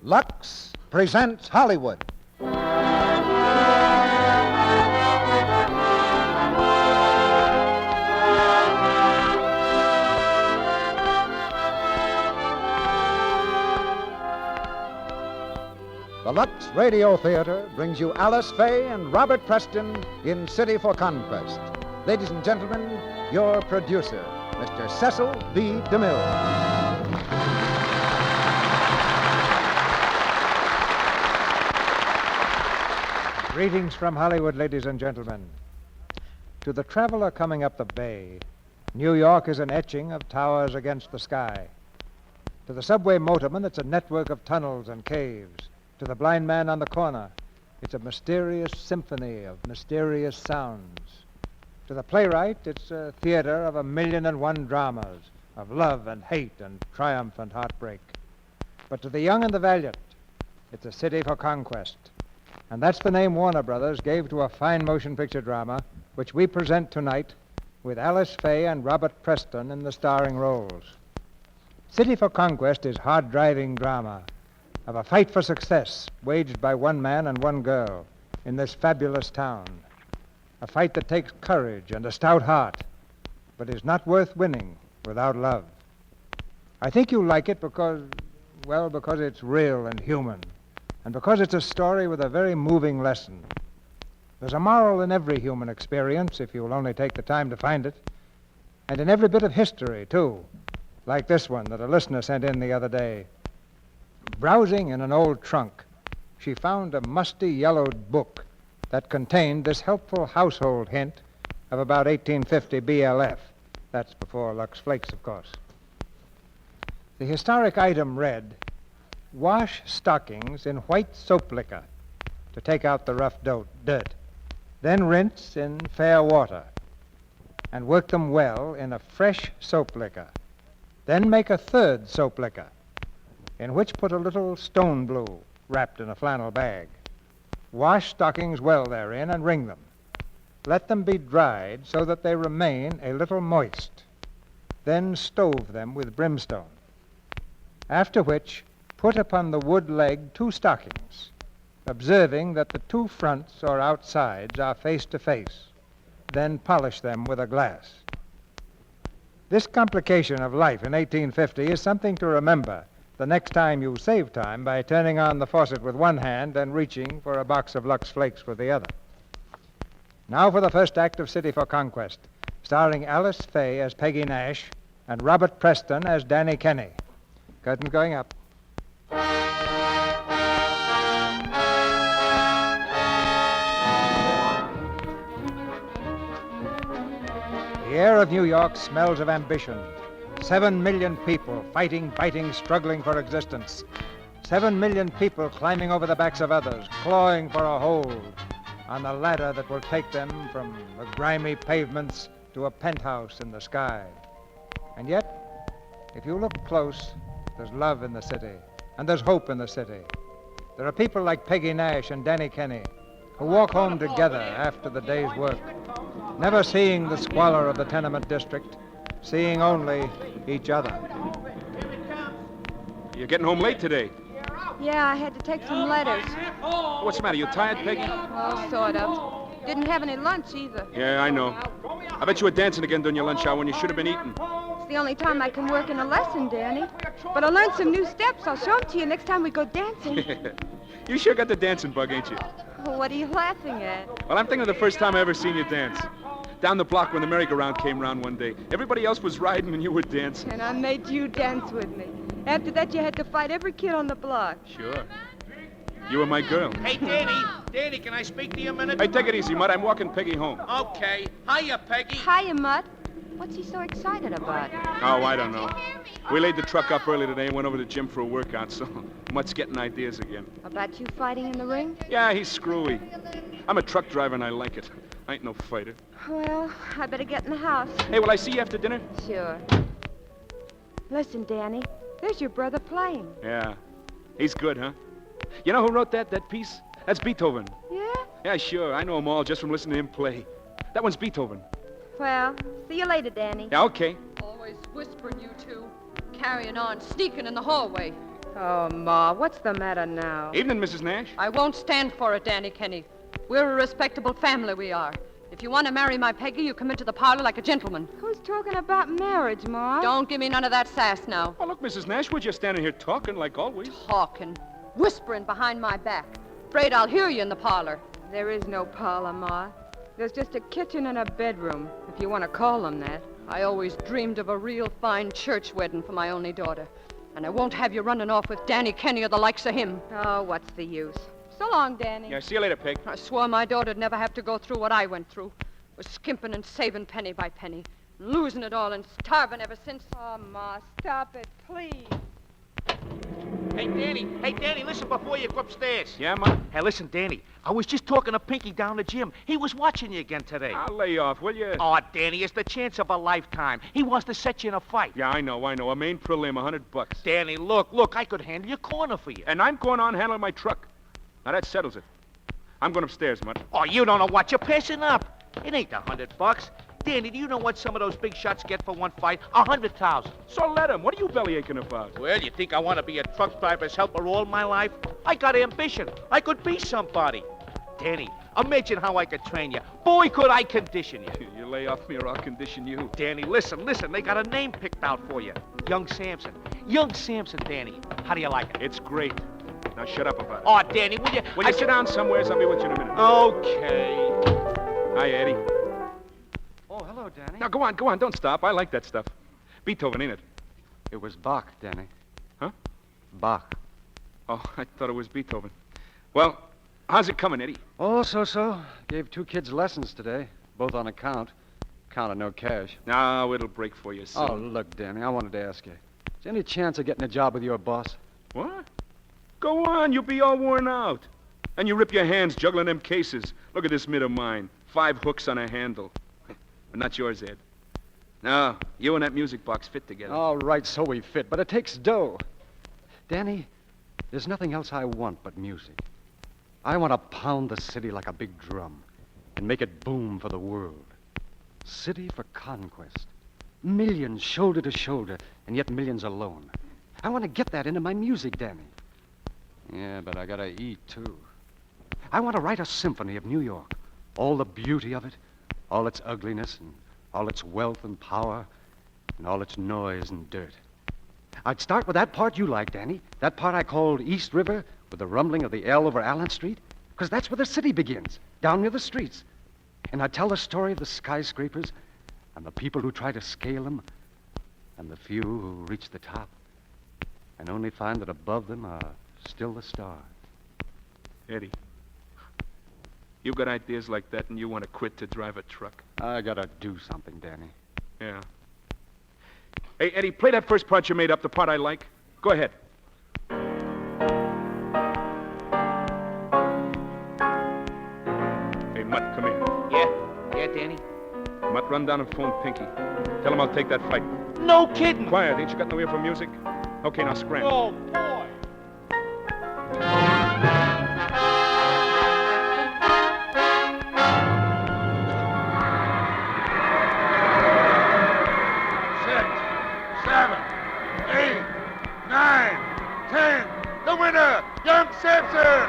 Lux presents Hollywood. The Lux Radio Theater brings you Alice Faye and Robert Preston in City for Conquest. Ladies and gentlemen, your producer, Mr. Cecil B. DeMille. Greetings from Hollywood, ladies and gentlemen. To the traveler coming up the bay, New York is an etching of towers against the sky. To the subway motorman, it's a network of tunnels and caves. To the blind man on the corner, it's a mysterious symphony of mysterious sounds. To the playwright, it's a theater of 1,000,001 dramas, of love and hate and triumph and heartbreak. But to the young and the valiant, it's a city for conquest. And that's the name Warner Brothers gave to a fine motion picture drama, which we present tonight with Alice Faye and Robert Preston in the starring roles. City for Conquest is hard-driving drama of a fight for success waged by one man and one girl in this fabulous town. A fight that takes courage and a stout heart, but is not worth winning without love. I think you'll like it because it's real and human, and because it's a story with a very moving lesson. There's a moral in every human experience, if you'll only take the time to find it, and in every bit of history, too, like this one that a listener sent in the other day. Browsing in an old trunk, she found a musty yellowed book that contained this helpful household hint of about 1850 BLF. That's before Lux Flakes, of course. The historic item read, "Wash stockings in white soap liquor to take out the rough dirt. Then rinse in fair water and work them well in a fresh soap liquor. Then make a third soap liquor, in which put a little stone blue wrapped in a flannel bag. Wash stockings well therein and wring them. Let them be dried so that they remain a little moist. Then stove them with brimstone. After which, put upon the wood leg 2 stockings, observing that the 2 fronts or outsides are face to face. Then polish them with a glass." This complication of life in 1850 is something to remember the next time you save time by turning on the faucet with one hand and reaching for a box of Lux Flakes with the other. Now for the first act of City for Conquest, starring Alice Faye as Peggy Nash and Robert Preston as Danny Kenny. Curtains going up. The air of New York smells of ambition. 7 million people fighting, fighting, struggling for existence. 7 million people climbing over the backs of others, clawing for a hold on the ladder that will take them from the grimy pavements to a penthouse in the sky. And yet, if you look close, there's love in the city, and there's hope in the city. There are people like Peggy Nash and Danny Kenny who walk home together after the day's work, never seeing the squalor of the tenement district, seeing only each other. You're getting home late today. Yeah, I had to take some letters. What's the matter? You tired, Peggy? Well, sort of. Didn't have any lunch either. Yeah, I know. I bet you were dancing again during your lunch hour when you should have been eating. It's the only time I can work in a lesson, Danny. But I learned some new steps. I'll show them to you next time we go dancing. You sure got the dancing bug, ain't you? Well, what are you laughing at? Well, I'm thinking of the first time I ever seen you dance. Down the block when the merry-go-round came round one day. Everybody else was riding and you were dancing. And I made you dance with me. After that, you had to fight every kid on the block. Sure. You were my girl. Hey, Danny. Danny, can I speak to you a minute? Hey, take it easy, Mutt. I'm walking Peggy home. Okay. Hiya, Peggy. Hiya, Mutt. What's he so excited about? Oh, I don't know. We laid the truck up early today and went over to the gym for a workout, so Mutt's getting ideas again. About you fighting in the ring? Yeah, he's screwy. I'm a truck driver and I like it. I ain't no fighter. Well, I better get in the house. Hey, will I see you after dinner? Sure. Listen, Danny, there's your brother playing. Yeah. He's good, huh? You know who wrote that piece? That's Beethoven. Yeah? Yeah, sure. I know them all just from listening to him play. That one's Beethoven. Well, see you later, Danny. Yeah, okay. Always whispering, you two. Carrying on, sneaking in the hallway. Oh, Ma, what's the matter now? Evening, Mrs. Nash. I won't stand for it, Danny Kenny. We're a respectable family, we are. If you want to marry my Peggy, you come into the parlor like a gentleman. Who's talking about marriage, Ma? Don't give me none of that sass now. Well, look, Mrs. Nash, we're just standing here talking like always. Talking, whispering behind my back. Afraid I'll hear you in the parlor. There is no parlor, Ma. There's just a kitchen and a bedroom, if you want to call them that. I always dreamed of a real fine church wedding for my only daughter. And I won't have you running off with Danny Kenny or the likes of him. Oh, what's the use? So long, Danny. Yeah, see you later, Peg. I swore my daughter'd never have to go through what I went through. Was skimping and saving penny by penny. Losing it all and starving ever since. Oh, Ma, stop it, please. Hey, Danny, listen before you go upstairs. Yeah, Ma? Hey, listen, Danny. I was just talking to Pinky down the gym. He was watching you again today. I'll lay off, will you? Oh, Danny, it's the chance of a lifetime. He wants to set you in a fight. Yeah, I know. A main prelim, $100. Danny, look, I could handle your corner for you. And I'm going on handling my truck. Now, that settles it. I'm going upstairs, Mutt. Oh, you don't know what you're passing up. It ain't $100. Danny, do you know what some of those big shots get for one fight? 100,000. So let him. What are you belly aching about? Well, you think I want to be a truck driver's helper all my life? I got ambition. I could be somebody. Danny, imagine how I could train you. Boy, could I condition you. You lay off me or I'll condition you. Danny, listen. They got a name picked out for you. Young Samson. Young Samson, Danny. How do you like it? It's great. Now shut up about it. Oh, Danny, will you... Will you sit down somewhere? I'll be with you in a minute. Okay. Hi, Eddie. Oh, hello, Danny. Now, go on. Don't stop. I like that stuff. Beethoven, ain't it? It was Bach, Danny. Huh? Bach. Oh, I thought it was Beethoven. Well, how's it coming, Eddie? Oh, so. Gave 2 kids lessons today, both on account. Count of no cash. No, it'll break for you soon. Oh, look, Danny, I wanted to ask you. Is there any chance of getting a job with your boss? What? Go on. You'll be all worn out. And you rip your hands juggling them cases. Look at this mitt of mine. 5 hooks on a handle. But not yours, Ed. No, you and that music box fit together. All right, so we fit, but it takes dough. Danny, there's nothing else I want but music. I want to pound the city like a big drum and make it boom for the world. City for conquest. Millions shoulder to shoulder, and yet millions alone. I want to get that into my music, Danny. Yeah, but I gotta eat, too. I want to write a symphony of New York. All the beauty of it, all its ugliness, and all its wealth and power, and all its noise and dirt. I'd start with that part you like, Danny. That part I called East River, with the rumbling of the L over Allen Street, because that's where the city begins, down near the streets. And I'd tell the story of the skyscrapers, and the people who try to scale them, and the few who reach the top, and only find that above them are still the stars. Eddie, you got ideas like that and you want to quit to drive a truck? I gotta do something, Danny. Yeah. Hey, Eddie, play that first part you made up, the part I like. Go ahead. Hey, Mutt, come here. Yeah, Danny? Mutt, run down and phone Pinky. Tell him I'll take that fight. No kidding. Quiet, ain't you got no ear for music? Okay, now scram. Oh, boy. The winner, Young Samson!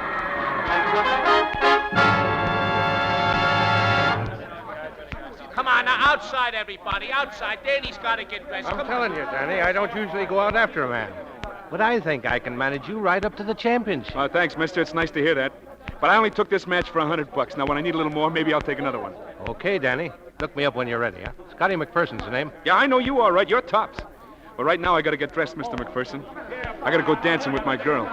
Come on, now, outside, everybody, outside. Danny's got to get dressed. I'm telling you, Danny, I don't usually go out after a man. But I think I can manage you right up to the championship. Oh, thanks, mister. It's nice to hear that. But I only took this match for $100. Now, when I need a little more, maybe I'll take another one. Okay, Danny. Look me up when you're ready, huh? Scotty McPherson's the name. Yeah, I know you are, right? You're tops. But right now, I got to get dressed, Mr. McPherson. I got to go dancing with my girl.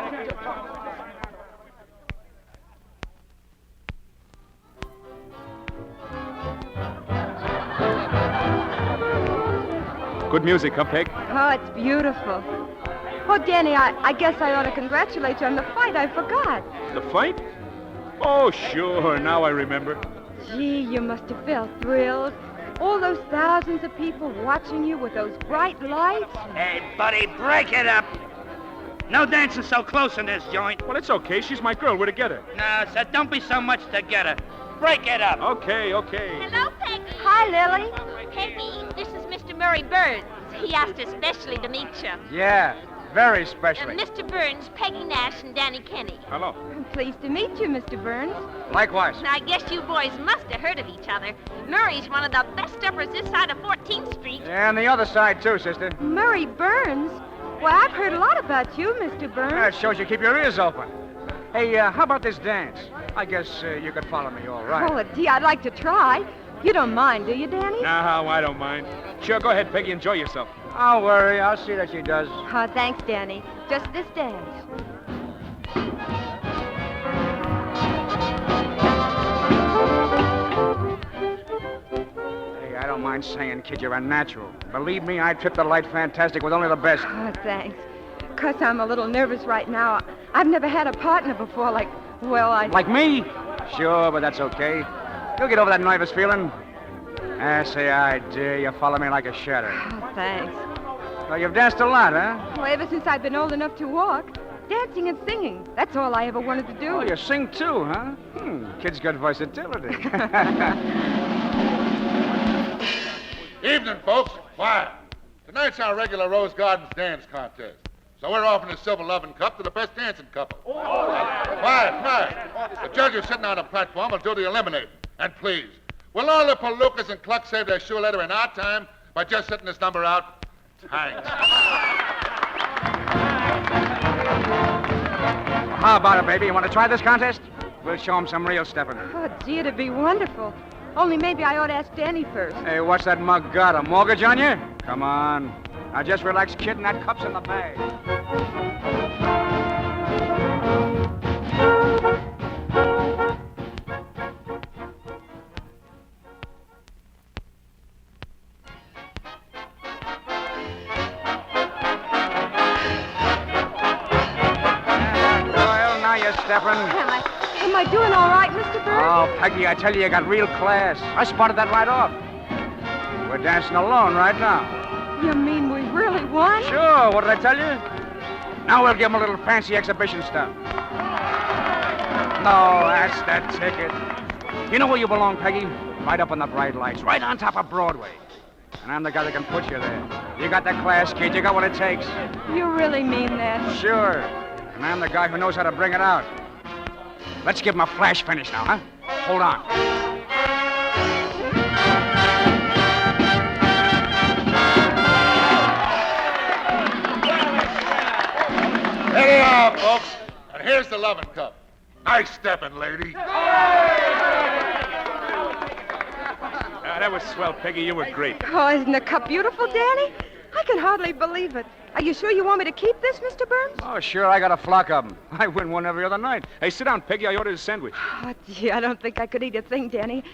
Good music, huh, Peg? Oh, it's beautiful. Oh, Danny, I guess I ought to congratulate you on the fight. I forgot. The fight? Oh, sure. Now I remember. Gee, you must have felt thrilled. All those thousands of people watching you with those bright lights. Hey, buddy, break it up. No dancing so close in this joint. Well, it's okay. She's my girl. We're together. No, sir, don't be so much together. Break it up. Okay. Hello, Peggy. Hi, Lily. Peggy, this is Mr. Murray Burns. He asked especially to meet you. Yeah, very specially. Mr. Burns, Peggy Nash, and Danny Kenny. Hello. I'm pleased to meet you, Mr. Burns. Likewise. Now, I guess you boys must have heard of each other. Murray's one of the best uppers this side of 14th Street. Yeah, and the other side, too, sister. Murray Burns? Well, I've heard a lot about you, Mr. Burns. That shows you keep your ears open. Hey, how about this dance? I guess you could follow me all right. Oh, gee, I'd like to try. You don't mind, do you, Danny? No, I don't mind. Sure, go ahead, Peggy. Enjoy yourself. Don't worry. I'll see that she does. Oh, thanks, Danny. Just this dance. Hey, I don't mind saying, kid, you're a natural. Believe me, I trip the light fantastic with only the best. Oh, thanks. 'Cause I'm a little nervous right now. I've never had a partner before like, well, Like me? Sure, but that's okay. You'll get over that nervous feeling. Say I dare you follow me like a shadow. Oh, thanks. Well, you've danced a lot, huh? Well, ever since I've been old enough to walk, dancing and singing. That's all I ever wanted to do. Oh, you sing too, huh? Kid's got versatility. Evening, folks. Quiet. Tonight's our regular Rose Gardens dance contest. So we're offering the Silver Lovin' Cup to the best dancing couple. Quiet. The judges sitting on the platform will do the eliminating. And please, will all the palookas and clucks save their shoe leather in our time by just sitting this number out? Thanks. How about it, baby? You want to try this contest? We'll show 'em some real stepping. Oh, gee, it'd be wonderful. Only maybe I ought to ask Danny first. Hey, what's that mug got? A mortgage on you? Come on. Now just relax, kid, and that cup's in the bag. Well, now you're stepping. Am I doing all right, Mr. Burns? Oh, Peggy, I tell you got real class. I spotted that right off. We're dancing alone right now. You mean we really won? Sure, what did I tell you? Now we'll give 'em a little fancy exhibition stuff. No, that's the ticket. You know where you belong, Peggy? Right up in the bright lights, right on top of Broadway. And I'm the guy that can put you there. You got the class, kid. You got what it takes. You really mean that? Sure. And I'm the guy who knows how to bring it out. Let's give him a flash finish now, huh? Hold on. Ready on, folks. And here's the Lovin' Cup. Nice stepping, lady. That was swell, Peggy. You were great. Oh, isn't the cup beautiful, Danny? I can hardly believe it. Are you sure you want me to keep this, Mr. Burns? Oh, sure. I got a flock of them. I win one every other night. Hey, sit down, Peggy. I ordered a sandwich. Oh, gee, I don't think I could eat a thing, Danny.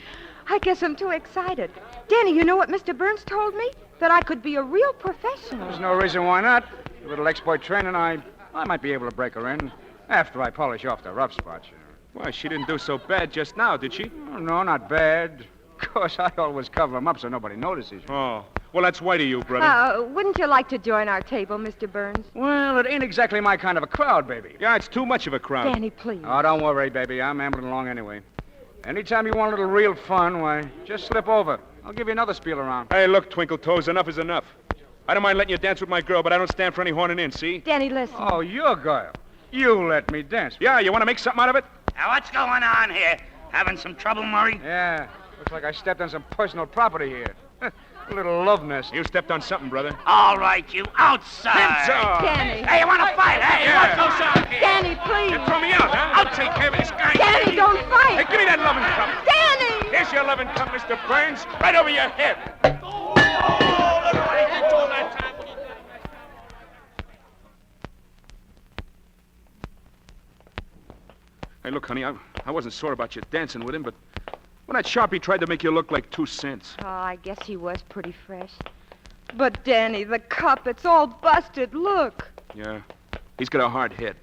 I guess I'm too excited. Danny, you know what Mr. Burns told me? That I could be a real professional. There's no reason why not. A little exploit training, I might be able to break her in. After I polish off the rough spots, you know. Why, she didn't do so bad just now, did she? Oh, no, not bad. Of course, I always cover them up so nobody notices. Oh, well, that's white of you, brother. Wouldn't you like to join our table, Mr. Burns? Well, it ain't exactly my kind of a crowd, baby. Yeah, it's too much of a crowd. Danny, please. Oh, don't worry, baby. I'm ambling along anyway. Anytime you want a little real fun, why, just slip over. I'll give you another spiel around. Hey, look, Twinkle Toes, enough is enough. I don't mind letting you dance with my girl, but I don't stand for any horning in, see? Danny, listen. Oh, your girl. You let me dance. Yeah, you want to make something out of it? Now, what's going on here? Having some trouble, Murray? Yeah. Looks like I stepped on some personal property here. A little love nest. You stepped on something, brother. All right, you outside. Hands up! Danny. Hey, you want to fight? Hey, Yeah. what goes on here? Danny, please. You throw me out, huh? I'll take care of this guy. Danny, don't Hey, fight. give me that loving cup. Danny! Here's your loving cup, Mr. Burns. Right over your head. Oh, look what I did all that time. Hey, look, honey, I wasn't sore about you dancing with him, but when that Sharpie tried to make you look like 2 cents. Oh, I guess he was pretty fresh. But, Danny, the cup, it's all busted. Look. Yeah, he's got a hard head.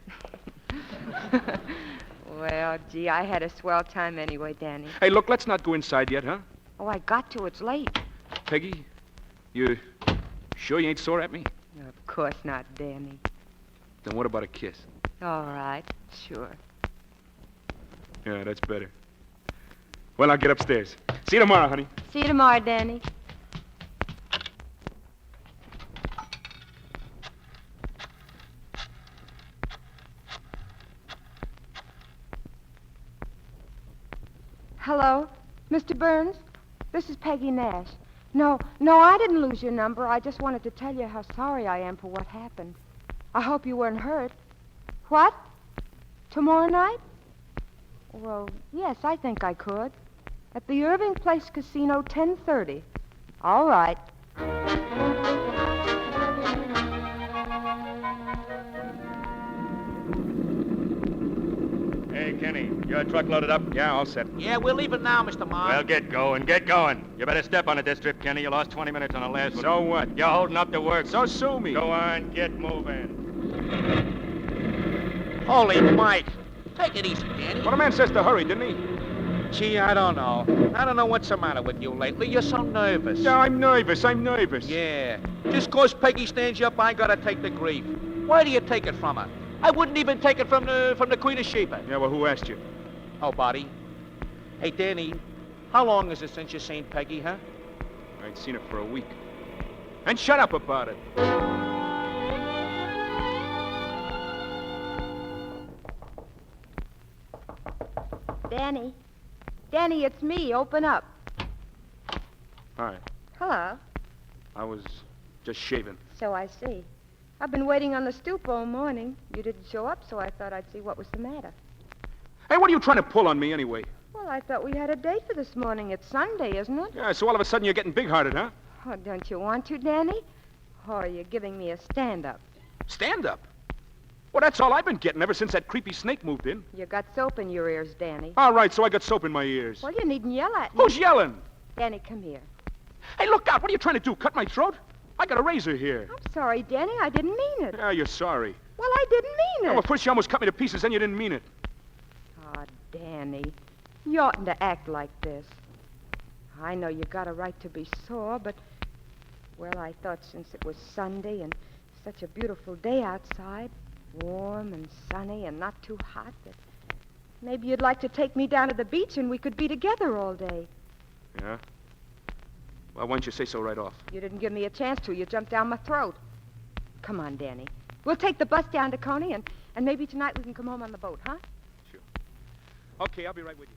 Well, gee, I had a swell time anyway, Danny. Hey, look, let's not go inside yet, huh? Oh, I got to. It's late. Peggy, you sure you ain't sore at me? Of course not, Danny. Then what about a kiss? All right, sure. Yeah, that's better. Well, I'll get upstairs. See you tomorrow, honey. See you tomorrow, Danny. Hello, Mr. Burns? This is Peggy Nash. No, I didn't lose your number. I just wanted to tell you how sorry I am for what happened. I hope you weren't hurt. What? Tomorrow night? Well, yes, I think I could. At the Irving Place Casino, 10:30. All right. Hey, Kenny, your truck loaded up? Yeah, all set. Yeah, we're leaving now, Mr. Mark. Well, get going, get going. You better step on it this trip, Kenny. You lost 20 minutes on the last one. So what? You're holding up the work. So sue me. Go on, get moving. Holy Mike. Take it easy, Danny. Well, the man says to hurry, didn't he? Gee, I don't know. I don't know what's the matter with you lately. You're so nervous. Yeah, I'm nervous. Yeah. Just 'cause Peggy stands you up, I gotta take the grief. Where do you take it from her? I wouldn't even take it from the Queen of Sheba. Yeah, well, who asked you? Oh, Buddy. Hey, Danny, how long is it since you seen Peggy, huh? I ain't seen her for a week. And shut up about it. Danny, it's me. Open up. Hi. Hello. I was just shaving. So I see. I've been waiting on the stoop all morning. You didn't show up, so I thought I'd see what was the matter. Hey, what are you trying to pull on me anyway? Well, I thought we had a date for this morning. It's Sunday, isn't it? Yeah, so all of a sudden you're getting big-hearted, huh? Oh, don't you want to, Danny? Or are you giving me a stand-up? Stand up? Well, that's all I've been getting ever since that creepy snake moved in. You got soap in your ears, Danny. All right, so I got soap in my ears. Well, you needn't yell at me. Who's yelling? Danny, come here. Hey, look out. What are you trying to do? Cut my throat? I got a razor here. I'm sorry, Danny. I didn't mean it. Yeah, you're sorry. Well, I didn't mean it. Well, first you almost cut me to pieces, then you didn't mean it. Oh, Danny, you oughtn't to act like this. I know you got a right to be sore, but, well, I thought since it was Sunday and such a beautiful day outside, warm and sunny and not too hot, that maybe you'd like to take me down to the beach and we could be together all day. Yeah? Well, why don't you say so right off? You didn't give me a chance to. You jumped down my throat. Come on, Danny. We'll take the bus down to Coney, and maybe tonight we can come home on the boat, huh? Sure. Okay, I'll be right with you.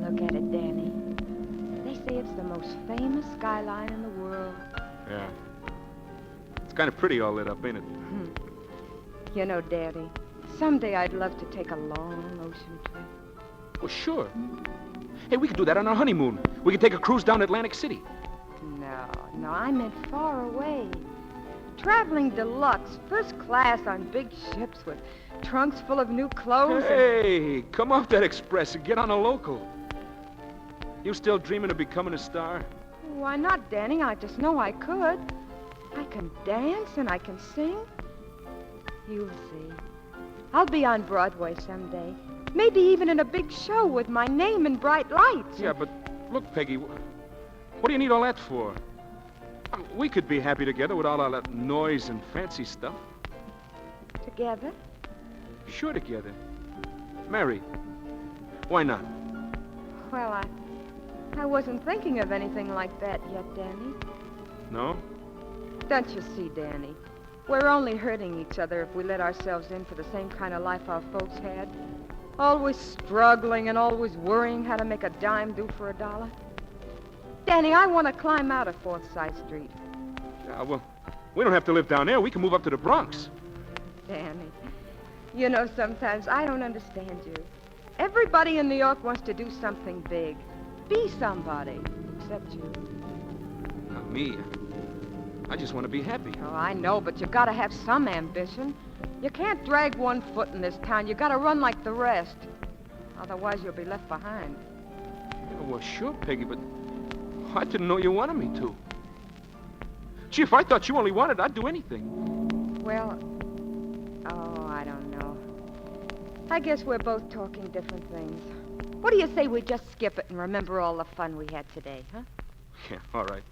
Look at it, Danny. They say it's the most famous skyline in the world. Yeah. It's kind of pretty all lit up, ain't it? You know, Danny, someday I'd love to take a long ocean trip. Well, sure. Hey, we could do that on our honeymoon. We could take a cruise down Atlantic City. No, I meant far away. Traveling deluxe, first class on big ships with trunks full of new clothes. Hey, come off that express and get on a local. You still dreaming of becoming a star? Why not, Danny? I just know I could. I can dance and I can sing. You'll see. I'll be on Broadway someday. Maybe even in a big show with my name in bright lights. Yeah, but look, Peggy, what do you need all that for? I mean, we could be happy together with all that noise and fancy stuff. Together? Sure, together. Married. Why not? Well, I wasn't thinking of anything like that yet, Danny. No? Don't you see, Danny? We're only hurting each other if we let ourselves in for the same kind of life our folks had. Always struggling and always worrying how to make a dime do for a dollar. Danny, I want to climb out of Forsyth Street. Yeah, well, we don't have to live down there. We can move up to the Bronx. Danny, you know, sometimes I don't understand you. Everybody in New York wants to do something big. Be somebody, except you. Not me. I just want to be happy. Oh, I know, but you gotta have some ambition. You can't drag one foot in this town. You gotta run like the rest. Otherwise, you'll be left behind. Yeah, well, sure, Peggy, but I didn't know you wanted me to. Gee, if I thought you only wanted, I'd do anything. Well, I don't know. I guess we're both talking different things. What do you say we just skip it and remember all the fun we had today, huh? Yeah, all right.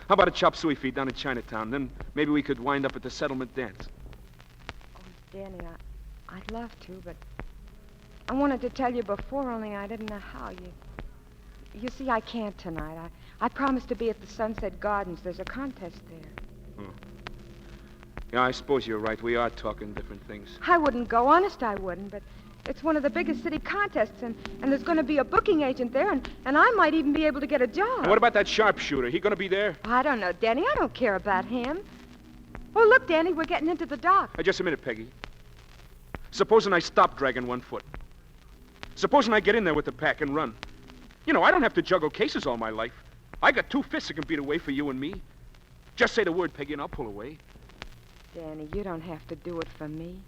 How about a chop suey feed down in Chinatown? Then maybe we could wind up at the settlement dance. Oh, Danny, I'd love to, but I wanted to tell you before, only I didn't know how. You see, I can't tonight. I promised to be at the Sunset Gardens. There's a contest there. Yeah, I suppose you're right. We are talking different things. I wouldn't go, honest I wouldn't, but it's one of the biggest city contests, and there's going to be a booking agent there, and I might even be able to get a job. And what about that sharpshooter? He going to be there? I don't know, Danny. I don't care about him. Oh, look, Danny, we're getting into the dock. Just a minute, Peggy. Supposing I stop dragging one foot. Supposing I get in there with the pack and run. You know, I don't have to juggle cases all my life. I got 2 fists that can beat away for you and me. Just say the word, Peggy, and I'll pull away. Danny, you don't have to do it for me.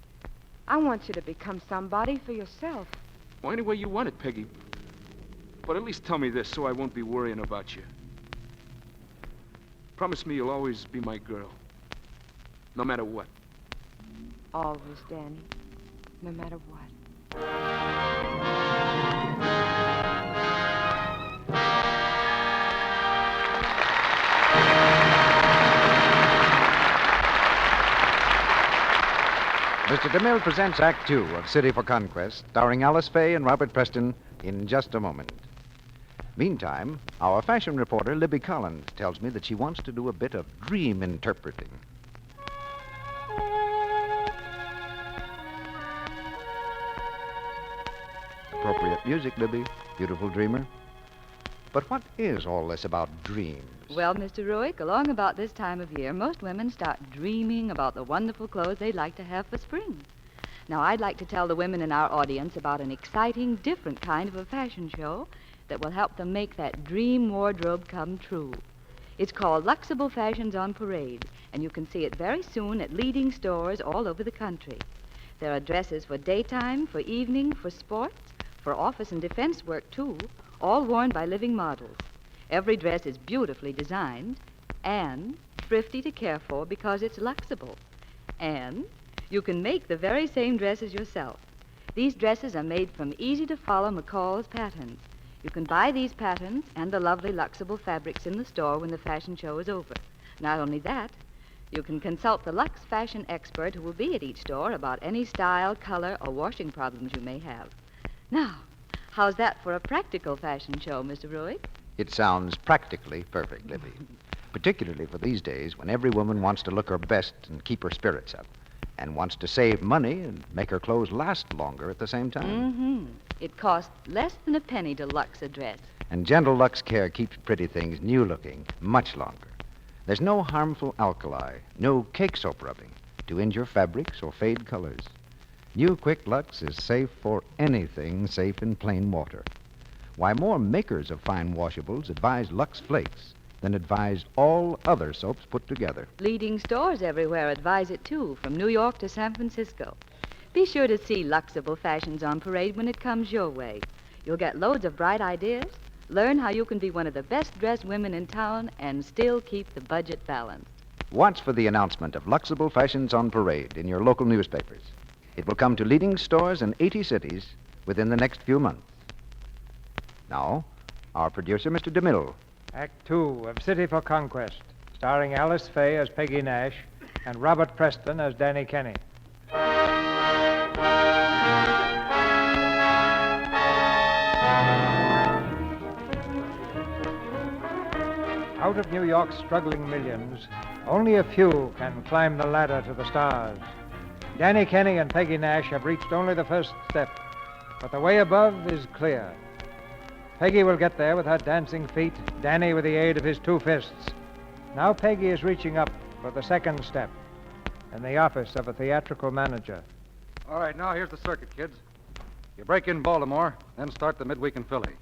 I want you to become somebody for yourself. Well, any way you want it, Peggy. But at least tell me this so I won't be worrying about you. Promise me you'll always be my girl. No matter what. Always, Danny. No matter what. Mr. DeMille presents Act Two of City for Conquest, starring Alice Faye and Robert Preston, in just a moment. Meantime, our fashion reporter, Libby Collins, tells me that she wants to do a bit of dream interpreting. Appropriate music, Libby. Beautiful dreamer. But what is all this about dreams? Well, Mr. Ruick, along about this time of year, most women start dreaming about the wonderful clothes they'd like to have for spring. Now, I'd like to tell the women in our audience about an exciting, different kind of a fashion show that will help them make that dream wardrobe come true. It's called Luxable Fashions on Parade, and you can see it very soon at leading stores all over the country. There are dresses for daytime, for evening, for sports, for office and defense work, too, all worn by living models. Every dress is beautifully designed and thrifty to care for because it's luxable. And you can make the very same dresses yourself. These dresses are made from easy-to-follow McCall's patterns. You can buy these patterns and the lovely luxable fabrics in the store when the fashion show is over. Not only that, you can consult the Lux fashion expert who will be at each store about any style, color, or washing problems you may have. Now, how's that for a practical fashion show, Mr. Ruick? It sounds practically perfect, Libby. Particularly for these days when every woman wants to look her best and keep her spirits up, and wants to save money and make her clothes last longer at the same time. Mm-hmm. It costs less than a penny to Lux a dress. And gentle Lux Care keeps pretty things new-looking much longer. There's no harmful alkali, no cake soap rubbing to injure fabrics or fade colors. New Quick Lux is safe for anything safe in plain water. Why, more makers of fine washables advise Lux Flakes than advise all other soaps put together. Leading stores everywhere advise it, too, from New York to San Francisco. Be sure to see Luxable Fashions on Parade when it comes your way. You'll get loads of bright ideas, learn how you can be one of the best-dressed women in town, and still keep the budget balanced. Watch for the announcement of Luxable Fashions on Parade in your local newspapers. It will come to leading stores in 80 cities within the next few months. Now, our producer, Mr. DeMille. Act Two of City for Conquest, starring Alice Faye as Peggy Nash and Robert Preston as Danny Kenny. Out of New York's struggling millions, only a few can climb the ladder to the stars. Danny Kenny and Peggy Nash have reached only the first step, but the way above is clear. Peggy will get there with her dancing feet, Danny with the aid of his 2 fists. Now Peggy is reaching up for the second step in the office of a theatrical manager. All right, now here's the circuit, kids. You break in Baltimore, then start the midweek in Philly.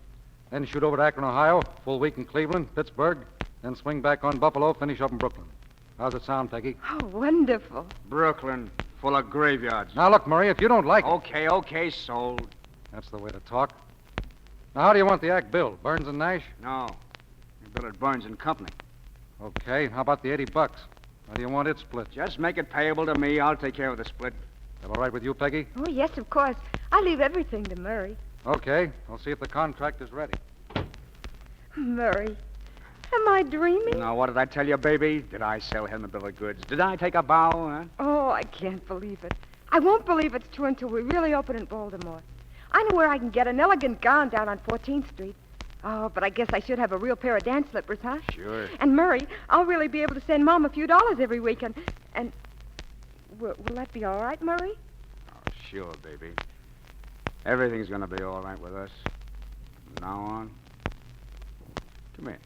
Then shoot over to Akron, Ohio, full week in Cleveland, Pittsburgh, then swing back on Buffalo, finish up in Brooklyn. How's it sound, Peggy? Oh, wonderful. Brooklyn, full of graveyards. Now, look, Murray, if you don't like it... Okay, sold. That's the way to talk. Now, how do you want the act billed? Burns and Nash? No. You bill it Burns and Company. Okay, how about the $80? How do you want it split? Just make it payable to me. I'll take care of the split. That all right with you, Peggy? Oh, yes, of course. I leave everything to Murray. Okay, I'll see if the contract is ready. Murray, am I dreaming? Now, what did I tell you, baby? Did I sell him a bill of goods? Did I take a bow, huh? Oh, I can't believe it. I won't believe it's true until we really open in Baltimore. I know where I can get an elegant gown down on 14th Street. Oh, but I guess I should have a real pair of dance slippers, huh? Sure. And Murray, I'll really be able to send Mom a few dollars every week, and will that be all right, Murray? Oh, sure, baby. Everything's going to be all right with us. From now on. Come here.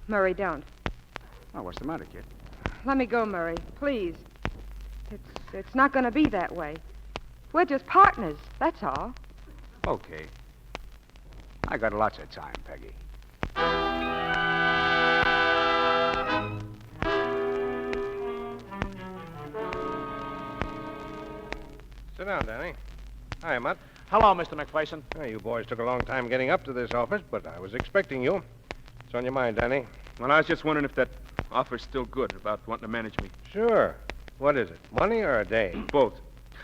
Murray, don't. Oh, what's the matter, kid? Let me go, Murray, please. It's not going to be that way. We're just partners, that's all. Okay. I got lots of time, Peggy. Sit down, Danny. Hi, Mutt. Hello, Mr. McPherson. Well, you boys took a long time getting up to this office, but I was expecting you. What's on your mind, Danny? Well, I was just wondering if that offer's still good about wanting to manage me. Sure. What is it, money or a day? Both.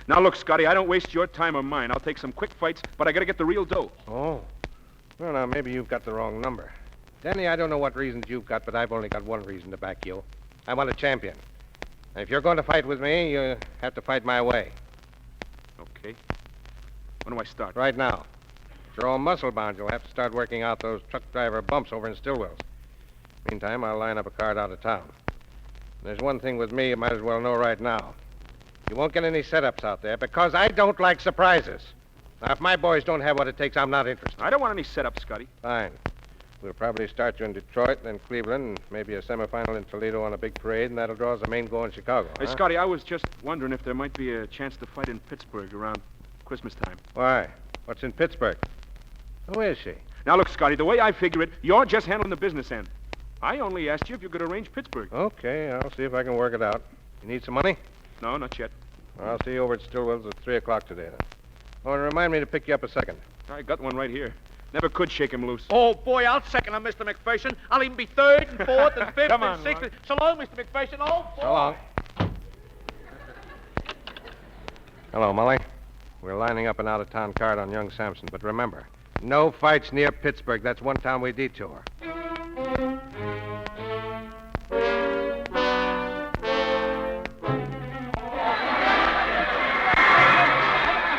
Now, look, Scotty, I don't waste your time or mine. I'll take some quick fights, but I got to get the real dough. Oh. Well, now, maybe you've got the wrong number. Danny, I don't know what reasons you've got, but I've only got one reason to back you. I want a champion. And if you're going to fight with me, you have to fight my way. Okay. When do I start? Right now. If you're all muscle-bound, you'll have to start working out those truck driver bumps over in Stillwell's. Meantime, I'll line up a card out of town. There's one thing with me you might as well know right now. You won't get any setups out there because I don't like surprises. Now, if my boys don't have what it takes, I'm not interested. I don't want any setups, Scotty. Fine. We'll probably start you in Detroit, then Cleveland, and maybe a semifinal in Toledo on a big parade, and that'll draw us a main goal in Chicago. Hey, Scotty, I was just wondering if there might be a chance to fight in Pittsburgh around Christmas time. Why? What's in Pittsburgh? Who is she? Now, look, Scotty, the way I figure it, you're just handling the business end. I only asked you if you could arrange Pittsburgh. Okay, I'll see if I can work it out. You need some money? No, not yet. Well, I'll see you over at Stillwell's at 3 o'clock today, then. Oh, and remind me to pick you up a second. I got one right here. Never could shake him loose. Oh, boy, I'll second him, Mr. McPherson. I'll even be third and fourth and fifth Come and on, sixth. Lon. So long, Mr. McPherson. Oh, boy. So long. Hello, Molly. We're lining up an out-of-town card on Young Samson, but remember, no fights near Pittsburgh. That's one town we detour.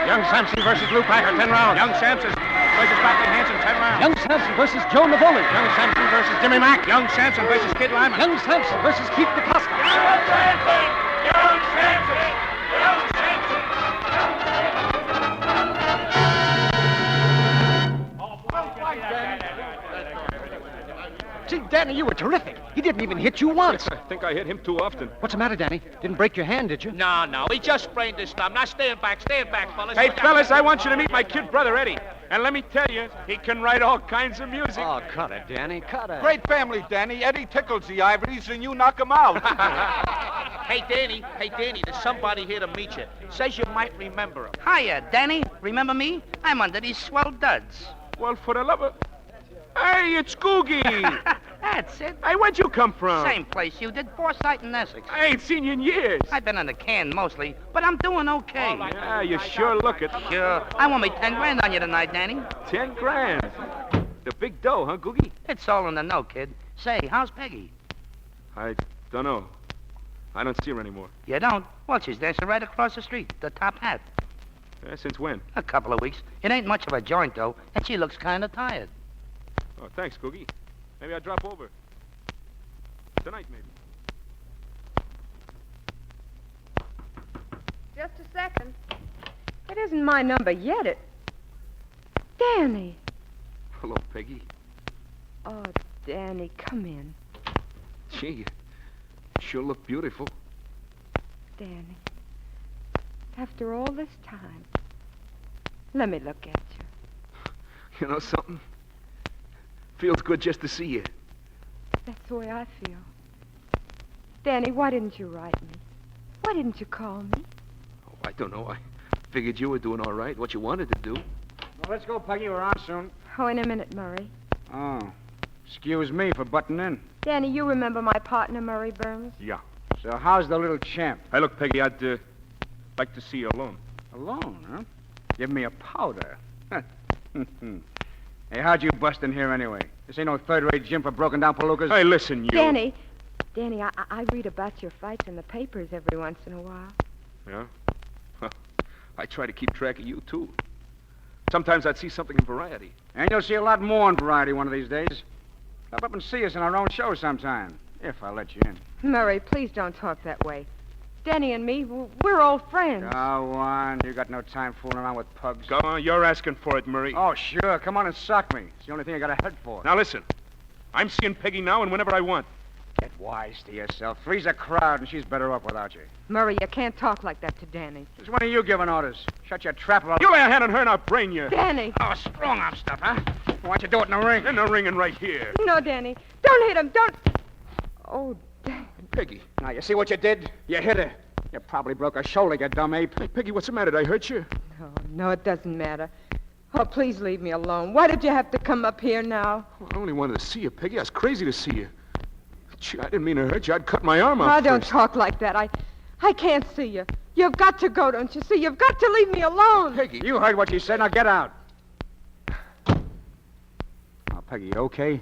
Young Samson versus Lou Packer, 10 rounds. Young Samson versus Franklin Hanson, 10 rounds. Young Samson versus Joe Navoli. Young Samson versus Jimmy Mack. Young Samson versus Kid Lyman. Young Samson versus Keith DeCosta. Young Samson! Young Samson! Young Samson! Gee, Danny, you were terrific. He didn't even hit you once. I think I hit him too often. What's the matter, Danny? Didn't break your hand, did you? No, he just sprained his thumb. Now, stand back, fellas. Hey, fellas, I want you to meet my kid brother, Eddie. And let me tell you, he can write all kinds of music. Oh, cut it, Danny, cut it. Great family, Danny. Eddie tickles the ivories and you knock him out. Hey, Danny, there's somebody here to meet you. Says you might remember him. Hiya, Danny. Remember me? I'm under these swell duds. Well, for the love of... Hey, it's Googie. That's it. Hey, where'd you come from? Same place you did, Forsyth and Essex. I ain't seen you in years. I've been on the can mostly, but I'm doing okay. Yeah, you sure look it. Sure. I want me 10 grand on you tonight, Danny. 10 grand. The big dough, huh, Googie? It's all in the know, kid. Say, how's Peggy? I don't know. I don't see her anymore. You don't? Well, she's dancing right across the street, the top hat. Since when? A couple of weeks. It ain't much of a joint, though, and she looks kind of tired. Oh, thanks, Googie. Maybe I'll drop over. Tonight, maybe. Just a second. It isn't my number yet. Danny. Hello, Peggy. Oh, Danny, come in. Gee, you sure look beautiful. Danny. After all this time. Let me look at you. You know something? Feels good just to see you. That's the way I feel. Danny, why didn't you write me? Why didn't you call me? Oh, I don't know. I figured you were doing all right, what you wanted to do. Well, let's go, Peggy. We're on soon. Oh, in a minute, Murray. Oh, excuse me for butting in. Danny, you remember my partner, Murray Burns? Yeah. So how's the little champ? Hey, look, Peggy, I'd like to see you alone. Alone, huh? Give me a powder. Hey, how'd you bust in here anyway? This ain't no third-rate gym for broken-down palookas. Hey, listen, you... Danny, I read about your fights in the papers every once in a while. Yeah? I try to keep track of you, too. Sometimes I'd see something in Variety. And you'll see a lot more in Variety one of these days. Stop up and see us in our own show sometime, if I let you in. Murray, please don't talk that way. Danny and me, we're old friends. Go on. You got no time fooling around with pugs. Go on, you're asking for it, Murray. Oh, sure. Come on and sock me. It's the only thing I got a head for. Now listen, I'm seeing Peggy now and whenever I want. Get wise to yourself. Three's a crowd, and she's better off without you. Murray, you can't talk like that to Danny. Just one of you giving orders. Shut your trap about... You lay a hand on her and I'll brain you. Danny! Oh, strong-arm stuff, huh? Why don't you do it in the ring? In the ring and right here. No, Danny. Don't hit him. Don't... Oh, Danny. Peggy. Now, you see what you did? You hit her. You probably broke her shoulder, you dumb ape. Hey, Peggy, what's the matter? Did I hurt you? No, it doesn't matter. Oh, please leave me alone. Why did you have to come up here now? Well, I only wanted to see you, Peggy. I was crazy to see you. Gee, I didn't mean to hurt you. I'd cut my arm off. Oh, don't first. talk like that. I can't see you. You've got to go, don't you see? You've got to leave me alone. Peggy. You heard what she said. Now get out. Oh, Peggy, you okay?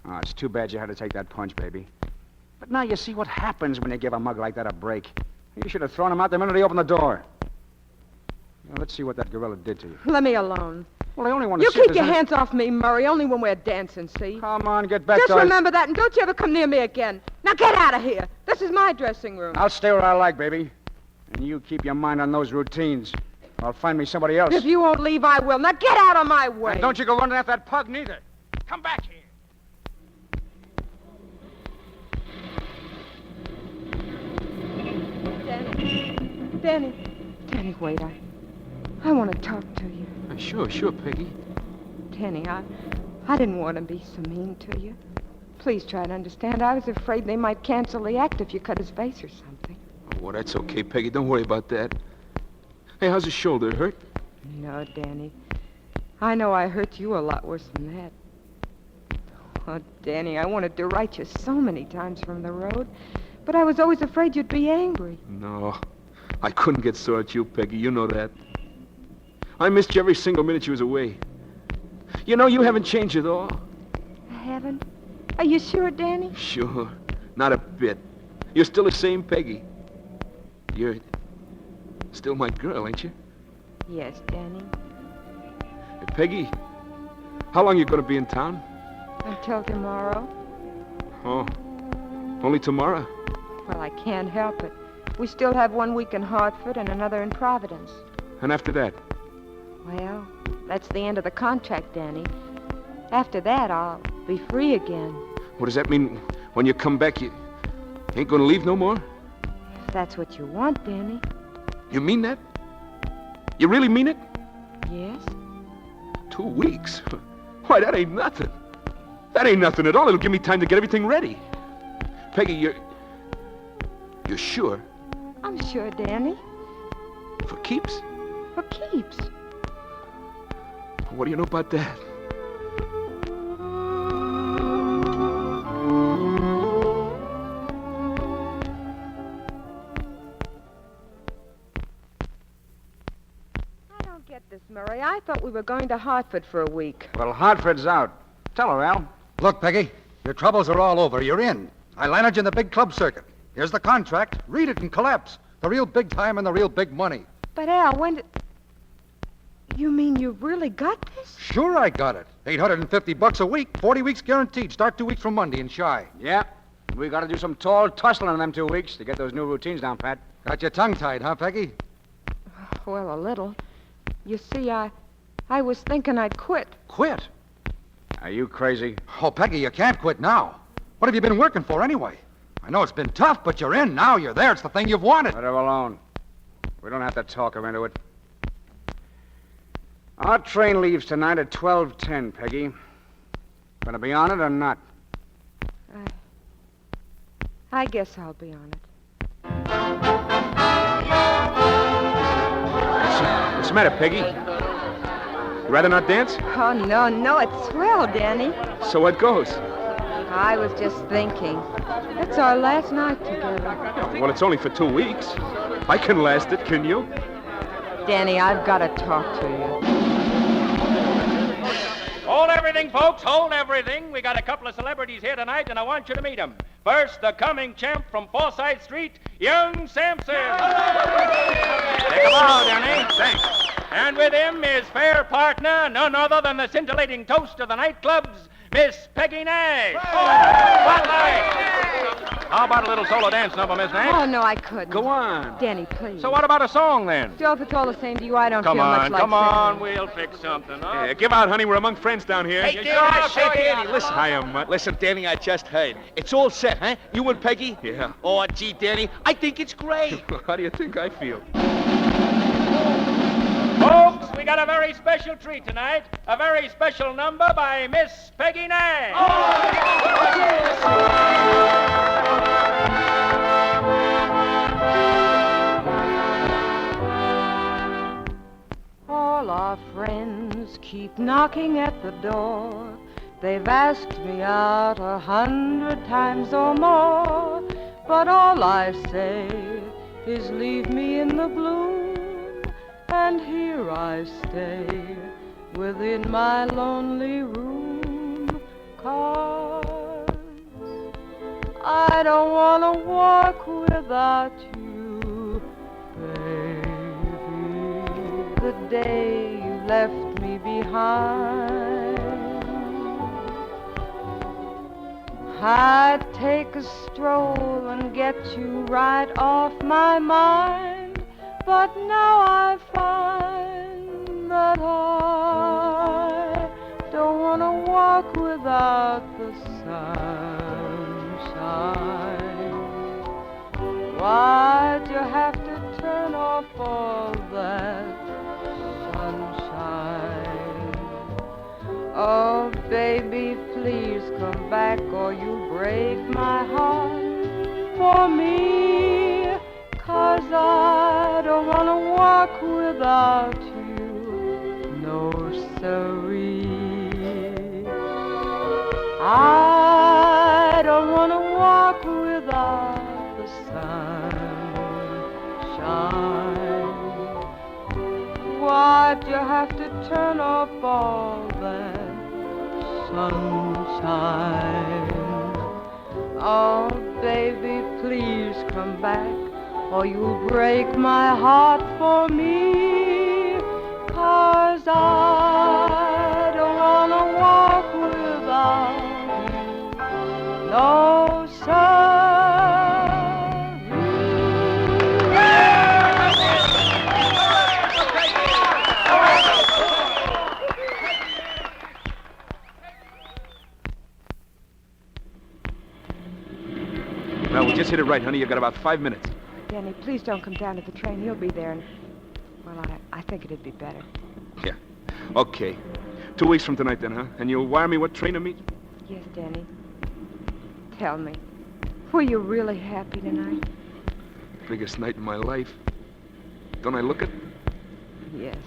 Oh, it's too bad you had to take that punch, baby. But now you see what happens when you give a mug like that a break. You should have thrown him out the minute he opened the door. Now, let's see what that gorilla did to you. Let me alone. Well, I only want to You see if keep there's your any- hands off me, Murray, only when we're dancing, see? Come on, get back Just to us. remember that, and don't you ever come near me again. Now get out of here. This is my dressing room. I'll stay where I like, baby. And you keep your mind on those routines. I'll find me somebody else. If you won't leave, I will. Now get out of my way. And don't you go running after that pug, neither. Come back here. Danny, wait. I want to talk to you. Sure, Peggy. Danny, I didn't want to be so mean to you. Please try to understand. I was afraid they might cancel the act if you cut his face or something. Oh, well, that's okay, Peggy. Don't worry about that. Hey, how's his shoulder? Hurt? No, Danny. I know I hurt you a lot worse than that. Oh, Danny, I wanted to write you so many times from the road, but I was always afraid you'd be angry. No, I couldn't get sore at you, Peggy. You know that. I missed you every single minute you was away. You know, you haven't changed at all. I haven't? Are you sure, Danny? Sure. Not a bit. You're still the same Peggy. You're still my girl, ain't you? Yes, Danny. Hey, Peggy, how long you going to be in town? Until tomorrow. Oh, only tomorrow? Well, I can't help it. We still have 1 week in Hartford and another in Providence. And after that? Well, that's the end of the contract, Danny. After that, I'll be free again. What does that mean? When you come back, you ain't going to leave no more? If that's what you want, Danny. You mean that? You really mean it? Yes. 2 weeks? Why, that ain't nothing. That ain't nothing at all. It'll give me time to get everything ready. Peggy, you're sure? I'm sure, Danny. For keeps? For keeps. What do you know about that? I don't get this, Murray. I thought we were going to Hartford for a week. Well, Hartford's out. Tell her, Al. Look, Peggy, your troubles are all over. You're in. I landed you in the big club circuit. Here's the contract. Read it and collapse. The real big time and the real big money. But, Al, when did... You mean you really got this? Sure I got it. $850 a week, 40 weeks guaranteed. Start 2 weeks from Monday in Shy. Yeah. We got to do some tall tussling in them 2 weeks to get those new routines down, Pat. Got you tongue-tied, huh, Peggy? Well, a little. You see, I was thinking I'd quit. Quit? Are you crazy? Oh, Peggy, you can't quit now. What have you been working for anyway? I know it's been tough, but you're in now. You're there. It's the thing you've wanted. Let her alone. We don't have to talk her into it. Our train leaves tonight at 12:10, Peggy. Gonna be on it or not? I guess I'll be on it. What's the matter, Peggy? You rather not dance? Oh, no, it's swell, Danny. So what goes? I was just thinking. It's our last night together. Well, it's only for 2 weeks. I can last it, can you? Danny, I've got to talk to you. Hold everything, folks. Hold everything. We got a couple of celebrities here tonight, and I want you to meet them. First, the coming champ from Forsyth Street, Young Samson. Take a bow, Danny. Thanks. And with him, his fair partner, none other than the scintillating toast of the nightclubs, Miss Peggy Nash. How about a little solo dance number, Miss Nash? Oh, no, I couldn't. Go on. Danny, please. So what about a song, then? Still, if it's all the same to you, I don't Come feel on, much like come on. singing. We'll fix something up. Yeah, give out, honey. We're among friends down here. Hey, Danny, listen. Hiya, Mutt. Listen, Danny, I just heard. It's all set, huh? You and Peggy? Yeah. Oh, gee, Danny, I think it's great. How do you think I feel? Folks, we got a very special treat tonight. A very special number by Miss Peggy Nash. All our friends keep knocking at the door. They've asked me out 100 times or more. But all I say is leave me in the gloom. And here I stay within my lonely room. 'Cause I don't want to walk without you, baby. The day you left me behind, I'd take a stroll and get you right off my mind. But now I find that I don't want to walk without the sunshine. Why'd you have to turn off all that sunshine? Oh, baby, please come back or you break my heart for me. 'Cause I don't want to walk without you, no siree. I don't want to walk without the sunshine. Why'd you have to turn off all that sunshine? Oh, baby, please come back or you'll break my heart for me. 'Cause I don't want to walk without you, no Well, we just hit it right, honey. You've got about 5 minutes. Danny, please don't come down to the train. He'll be there, and, well, I think it'd be better. Yeah. Okay. 2 weeks from tonight, then, huh? And you'll wire me what train to meet? Yes, Danny. Tell me, were you really happy tonight? Biggest night in my life. Don't I look it? Yes.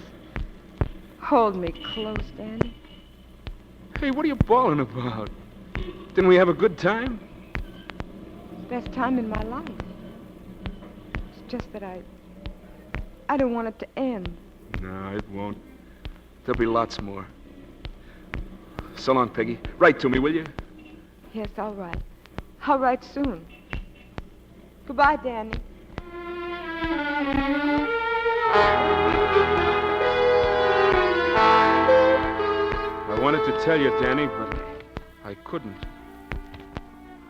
Hold me close, Danny. Hey, what are you bawling about? Didn't we have a good time? Best time in my life. It's just that I don't want it to end. No, it won't. There'll be lots more. So long, Peggy. Write to me, will you? Yes, all right. I'll write soon. Goodbye, Danny. I wanted to tell you, Danny, but I couldn't.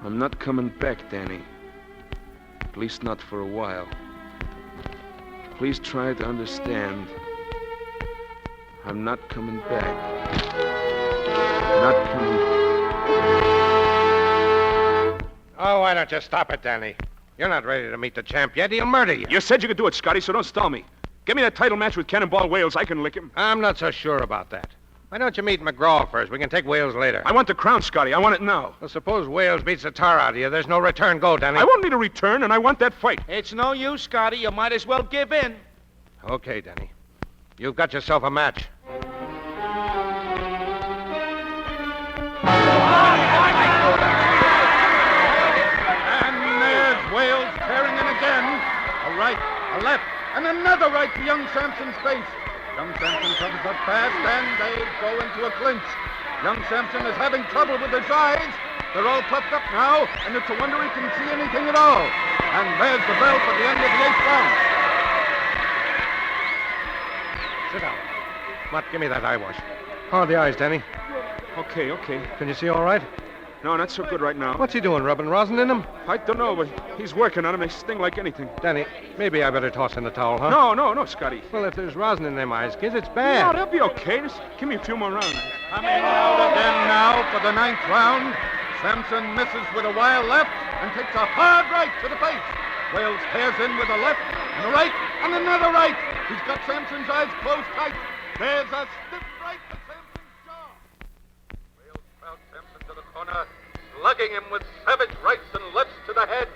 I'm not coming back, Danny. At least not for a while. Please try to understand. I'm not coming back. Not coming. Oh, why don't you stop it, Danny? You're not ready to meet the champ yet. He'll murder you. You said you could do it, Scotty, so don't stall me. Give me that title match with Cannonball Wales. I can lick him. I'm not so sure about that. Why don't you meet McGraw first? We can take Wales later. I want the crown, Scotty. I want it now. Well, suppose Wales beats the tar out of you. There's no return go, Danny. I won't need a return, and I want that fight. It's no use, Scotty. You might as well give in. Okay, Danny. You've got yourself a match. And there's Wales tearing in again. A right, a left, and another right to young Samson's face. Young Samson comes up fast, and they go into a clinch. Young Samson is having trouble with his eyes, They're all puffed up now, and it's a wonder he can see anything at all. And there's the bell for the end of the 8th round. Sit down. Mutt, give me that eye wash. How are the eyes, Danny? Okay. Can you see all right? No, not so good right now. What's he doing, rubbing rosin in them? I don't know, but he's working on them. They sting like anything. Danny, maybe I better toss in the towel, huh? No, Scotty. Well, if there's rosin in them eyes, kids, it's No, bad. they'll be okay. Just give me a few more rounds. Coming out again now for the 9th round. Samson misses with a wild left and takes a hard right to the face. Wales tears in with a left and a right and another right. He's got Samson's eyes closed tight. There's a stiff right to Samson's jaw. Wales crowds Samson to the corner, slugging him with savage rights and lefts to the head.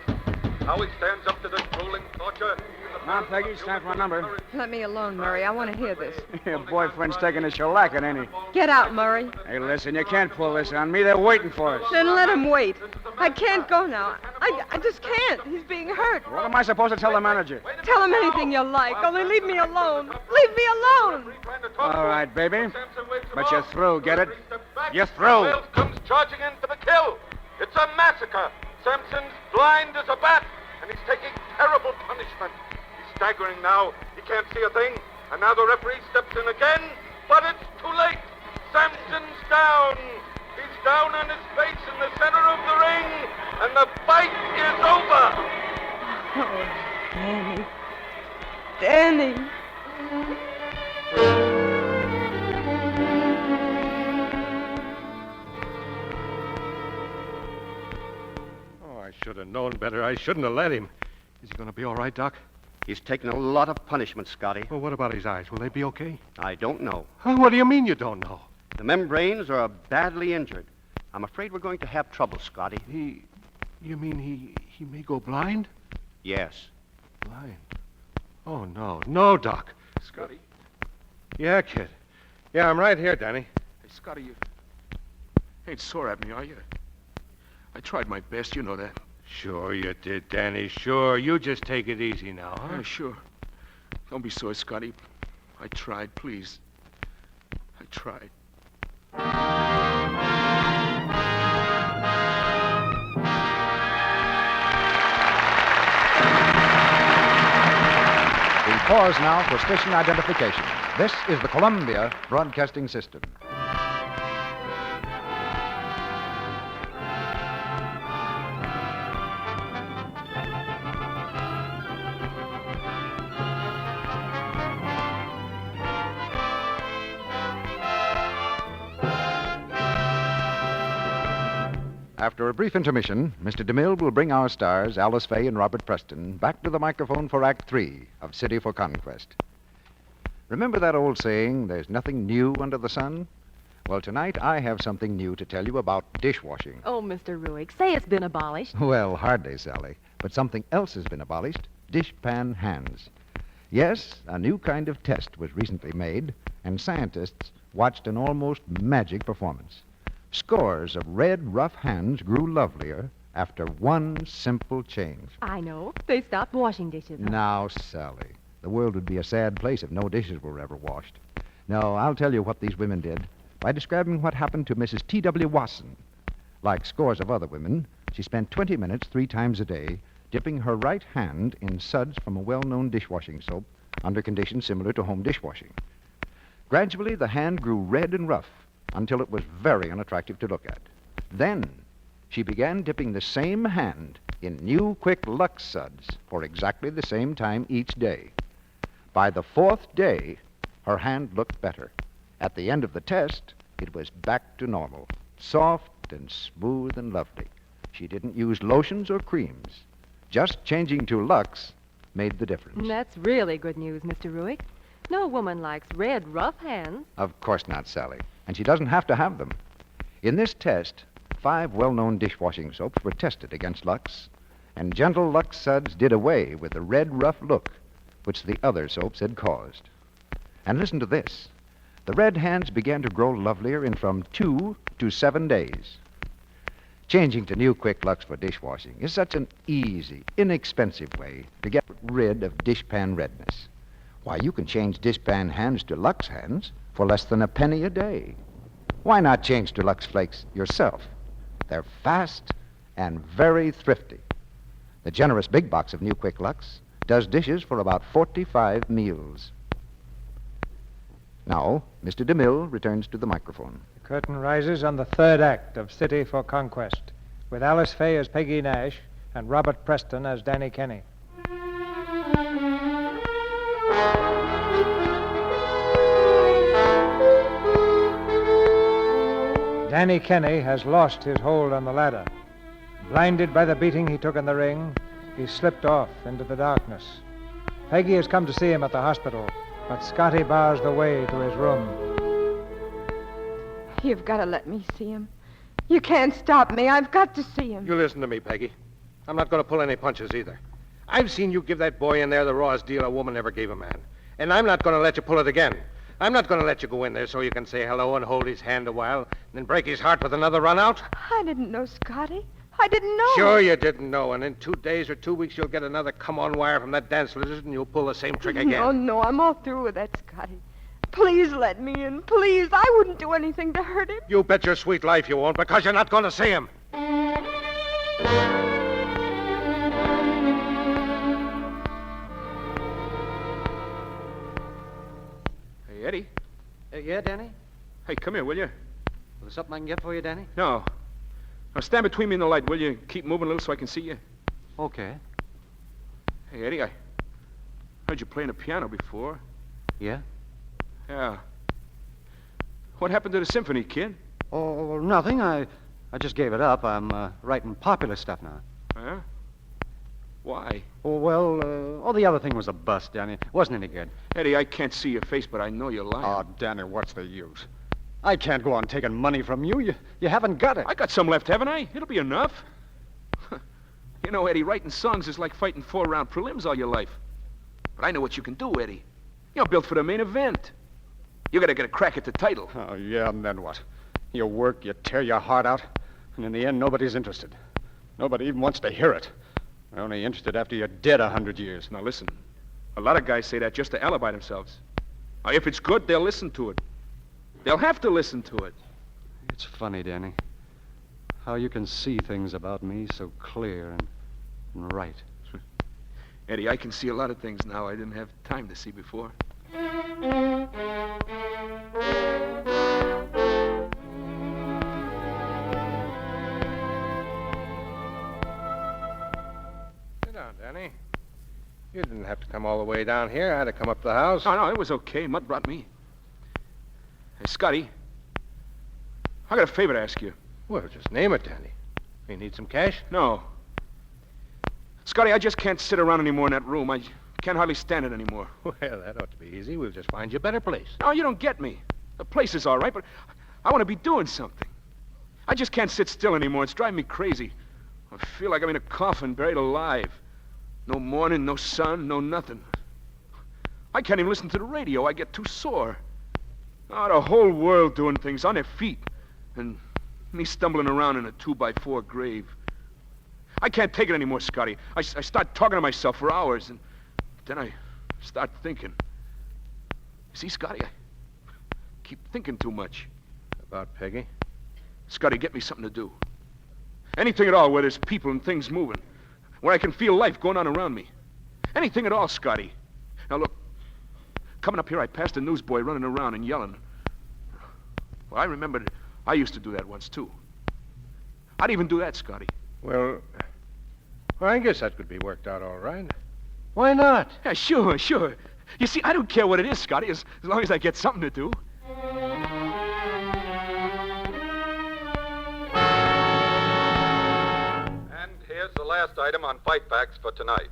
Now he stands up to this grueling torture. Come on, Peggy, it's time for a number. Let me alone, Murray. I want to hear this. Your boyfriend's taking a shellacking, ain't he? Get out, Murray. Hey, listen, you can't pull this on me. They're waiting for us. Then let him wait. I can't go now. I just can't. He's being hurt. What am I supposed to tell the manager? Tell him anything you like, only leave me alone. Leave me alone. All right, baby. But you're through, get it? You're through. Wales comes charging in for the kill. It's a massacre. Samson's blind as a bat, and he's taking terrible punishment. He's staggering now. He can't see a thing. And now the referee steps in again, but it's too late. Samson's down. He's down on his face in the center of the ring, and the fight is over. Oh, Danny. Oh, I should have known better. I shouldn't have let him. Is he going to be all right, Doc? He's taken a lot of punishment, Scotty. Well, what about his eyes? Will they be okay? I don't know. Huh, what do you mean you don't know? The membranes are badly injured. I'm afraid we're going to have trouble, Scotty. You mean he may go blind? Yes. Blind? Oh, no. No, Doc. Scotty. Yeah, kid. Yeah, I'm right here, Danny. Hey, Scotty, you ain't sore at me, are you? I tried my best, you know that. Sure you did, Danny. Sure. You just take it easy now, huh? Yeah, sure. Don't be sore, Scotty. I tried, please. I tried. We pause now for station identification. This is the Columbia Broadcasting System. After a brief intermission, Mr. DeMille will bring our stars, Alice Faye and Robert Preston, back to the microphone for Act 3 of City for Conquest. Remember that old saying, there's nothing new under the sun? Well, tonight I have something new to tell you about dishwashing. Oh, Mr. Ruick, say it's been abolished. Well, hardly, Sally. But something else has been abolished, dishpan hands. Yes, a new kind of test was recently made, and scientists watched an almost magic performance. Scores of red, rough hands grew lovelier after one simple change. I know. They stopped washing dishes. Huh? Now, Sally, the world would be a sad place if no dishes were ever washed. No, I'll tell you what these women did by describing what happened to Mrs. T.W. Wasson. Like scores of other women, she spent 20 minutes 3 times a day dipping her right hand in suds from a well-known dishwashing soap under conditions similar to home dishwashing. Gradually, the hand grew red and rough until it was very unattractive to look at. Then, she began dipping the same hand in new, quick Lux suds for exactly the same time each day. By the 4th day, her hand looked better. At the end of the test, it was back to normal, soft and smooth and lovely. She didn't use lotions or creams. Just changing to Lux made the difference. That's really good news, Mr. Ruick. No woman likes red, rough hands. Of course not, Sally. And she doesn't have to have them. In this test, 5 well-known dishwashing soaps were tested against Lux, and gentle Lux suds did away with the red, rough look which the other soaps had caused. And listen to this. The red hands began to grow lovelier in from 2 to 7 days. Changing to new Quick Lux for dishwashing is such an easy, inexpensive way to get rid of dishpan redness. Why, you can change dishpan hands to Lux hands for less than a penny a day. Why not change to Lux Flakes yourself? They're fast and very thrifty. The generous big box of new Quick Lux does dishes for about 45 meals. Now, Mr. DeMille returns to the microphone. The curtain rises on the third act of City for Conquest, with Alice Faye as Peggy Nash and Robert Preston as Danny Kenny. Danny Kenny has lost his hold on the ladder. Blinded by the beating he took in the ring, he slipped off into the darkness. Peggy has come to see him at the hospital, but Scotty bars the way to his room. You've got to let me see him. You can't stop me. I've got to see him. You listen to me, Peggy. I'm not going to pull any punches either. I've seen you give that boy in there the rawest deal a woman ever gave a man. And I'm not going to let you pull it again. I'm not going to let you go in there so you can say hello and hold his hand a while, and then break his heart with another run out. I didn't know, Scotty. I didn't know. Sure you didn't know, and in 2 days or 2 weeks you'll get another come-on wire from that dance lizard, and you'll pull the same trick again. No, I'm all through with that, Scotty. Please let me in, please. I wouldn't do anything to hurt him. You bet your sweet life you won't, because you're not going to see him. Hey, Eddie. Yeah, Danny? Hey, come here, will you? There's something I can get for you, Danny? No. Now, stand between me and the light, will you? Keep moving a little so I can see you. Okay. Hey, Eddie, I heard you playing the piano before. Yeah? Yeah. What happened to the symphony, kid? Oh, nothing. I just gave it up. I'm writing popular stuff now. Huh? Why? Oh, well, the other thing was a bust, Danny. It wasn't any good. Eddie, I can't see your face, but I know you're lying. Oh, Danny, what's the use? I can't go on taking money from you. You haven't got it. I got some left, haven't I? It'll be enough. You know, Eddie, writing songs is like fighting 4-round prelims all your life. But I know what you can do, Eddie. You're built for the main event. You gotta get a crack at the title. Oh, yeah, and then what? You work, you tear your heart out, and in the end, nobody's interested. Nobody even wants to hear it. They're only interested after you're dead 100 years. Now, listen. A lot of guys say that just to alibi themselves. Now, if it's good, they'll listen to it. They'll have to listen to it. It's funny, Danny, how you can see things about me so clear and right. Eddie, I can see a lot of things now I didn't have time to see before. Sit down, Danny. You didn't have to come all the way down here. I had to come up to the house. No, it was okay. Mud brought me. Hey, Scotty, I got a favor to ask you. Well, just name it, Danny. You need some cash? No. Scotty, I just can't sit around anymore in that room. I can't hardly stand it anymore. Well, that ought to be easy. We'll just find you a better place. No, you don't get me. The place is all right, but I want to be doing something. I just can't sit still anymore. It's driving me crazy. I feel like I'm in a coffin, buried alive. No morning, no sun, no nothing. I can't even listen to the radio. I get too sore. Oh, the whole world doing things on their feet. And me stumbling around in a 2x4 grave. I can't take it anymore, Scotty. I start talking to myself for hours, and then I start thinking. You see, Scotty, I keep thinking too much. About Peggy? Scotty, get me something to do. Anything at all where there's people and things moving. Where I can feel life going on around me. Anything at all, Scotty. Now, look. Coming up here, I passed a newsboy running around and yelling. Well, I remembered I used to do that once, too. I'd even do that, Scotty. Well, I guess that could be worked out all right. Why not? Yeah, sure. You see, I don't care what it is, Scotty, as long as I get something to do. And here's the last item on Fight Facts for tonight.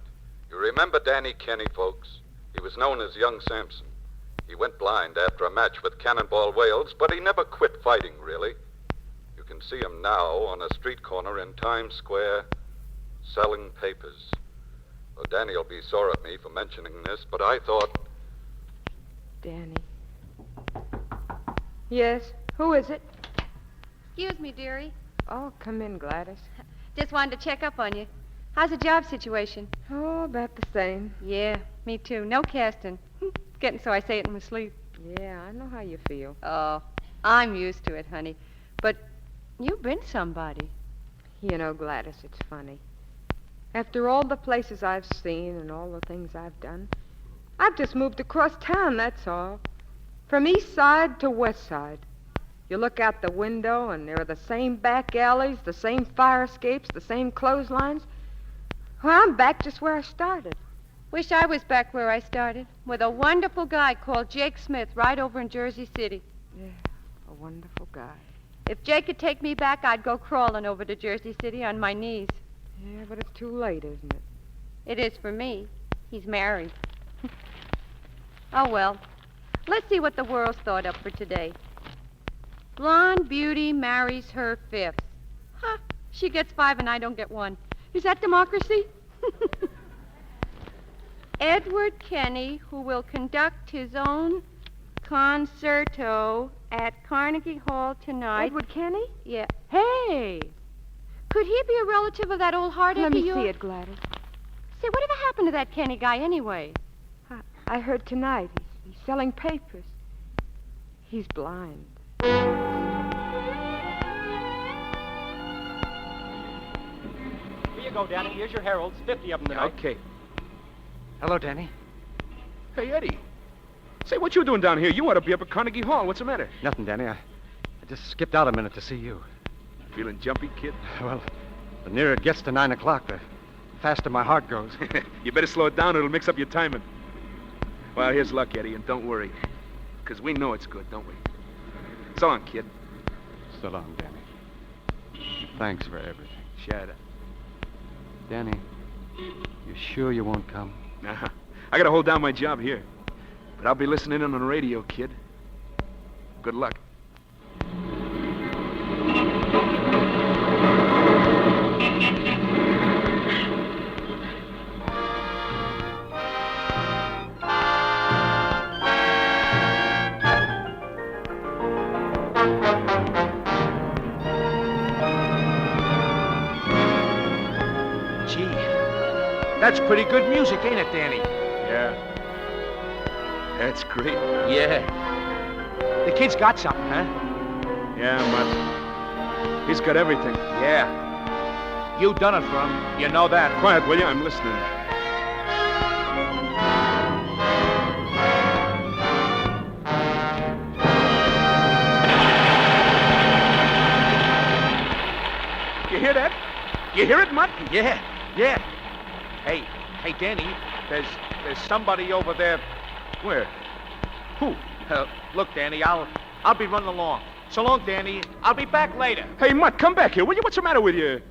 You remember Danny Kenny, folks? He was known as Young Samson. He went blind after a match with Cannonball Wales, but he never quit fighting, really. You can see him now on a street corner in Times Square selling papers. Well, Danny will be sore at me for mentioning this, but I thought... Danny. Yes? Who is it? Excuse me, dearie. Oh, come in, Gladys. Just wanted to check up on you. How's the job situation? Oh, about the same. Yeah, me too. No casting. Getting so I say it in my sleep. Yeah, I know how you feel. Oh, I'm used to it, honey. But you've been somebody. You know, Gladys, it's funny. After all the places I've seen and all the things I've done, I've just moved across town, that's all. From east side to west side. You look out the window and there are the same back alleys, the same fire escapes, the same clotheslines. Well, I'm back just where I started. Wish I was back where I started, with a wonderful guy called Jake Smith right over in Jersey City. Yeah, a wonderful guy. If Jake could take me back, I'd go crawling over to Jersey City on my knees. Yeah, but it's too late, isn't it? It is for me. He's married. Oh, well. Let's see what the world's thought up for today. Blonde beauty marries her fifth. Huh, she gets 5 and I don't get 1. Is that democracy? Edward Kenny, who will conduct his own concerto at Carnegie Hall tonight. Edward Kenny? Yeah. Hey! Could he be a relative of that old heartache Let me of yours? see it, Gladys. Say, whatever happened to that Kenny guy anyway? I heard tonight. He's selling papers. He's blind. Here you go, Danny. Here's your heralds. 50 of them tonight. Okay. Hello, Danny. Hey, Eddie. Say, what you doing down here? You ought to be up at Carnegie Hall. What's the matter? Nothing, Danny. I just skipped out a minute to see you. Feeling jumpy, kid? Well, the nearer it gets to 9 o'clock, the faster my heart goes. You better slow it down. It'll mix up your timing. Well, here's luck, Eddie, and don't worry. Because we know it's good, don't we? So long, kid. So long, Danny. Thanks for everything. Shut up. Danny, you sure you won't come? Nah, I gotta hold down my job here. But I'll be listening in on the radio, kid. Good luck. Gee, that's pretty good music, ain't it, Danny? Yeah. That's great. Yeah. The kid's got something, huh? Yeah, but he's got everything. Yeah. You done it for him. You know that. Quiet, will you? I'm listening. You hear that? You hear it, Mutt? Yeah, yeah. Hey, Danny, there's somebody over there. Where? Who? Look, Danny, I'll be running along. So long, Danny. I'll be back later. Hey, Mutt, come back here, will you? What's the matter with you?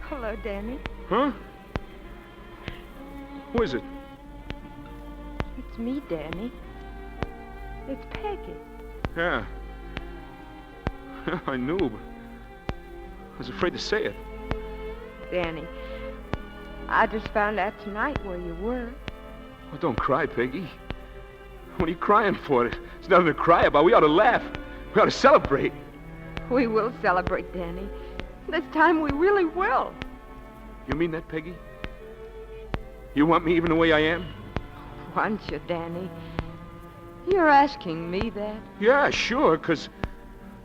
Hello, Danny. Huh? Who is it? It's me, Danny. It's Peggy. Yeah. I knew, but I was afraid to say it. Danny, I just found out tonight where you were. Oh, don't cry, Peggy. What are you crying for? There's nothing to cry about. We ought to laugh. We ought to celebrate. We will celebrate, Danny. This time we really will. You mean that, Peggy? You want me even the way I am? Want you, Danny? You're asking me that? Yeah, sure, because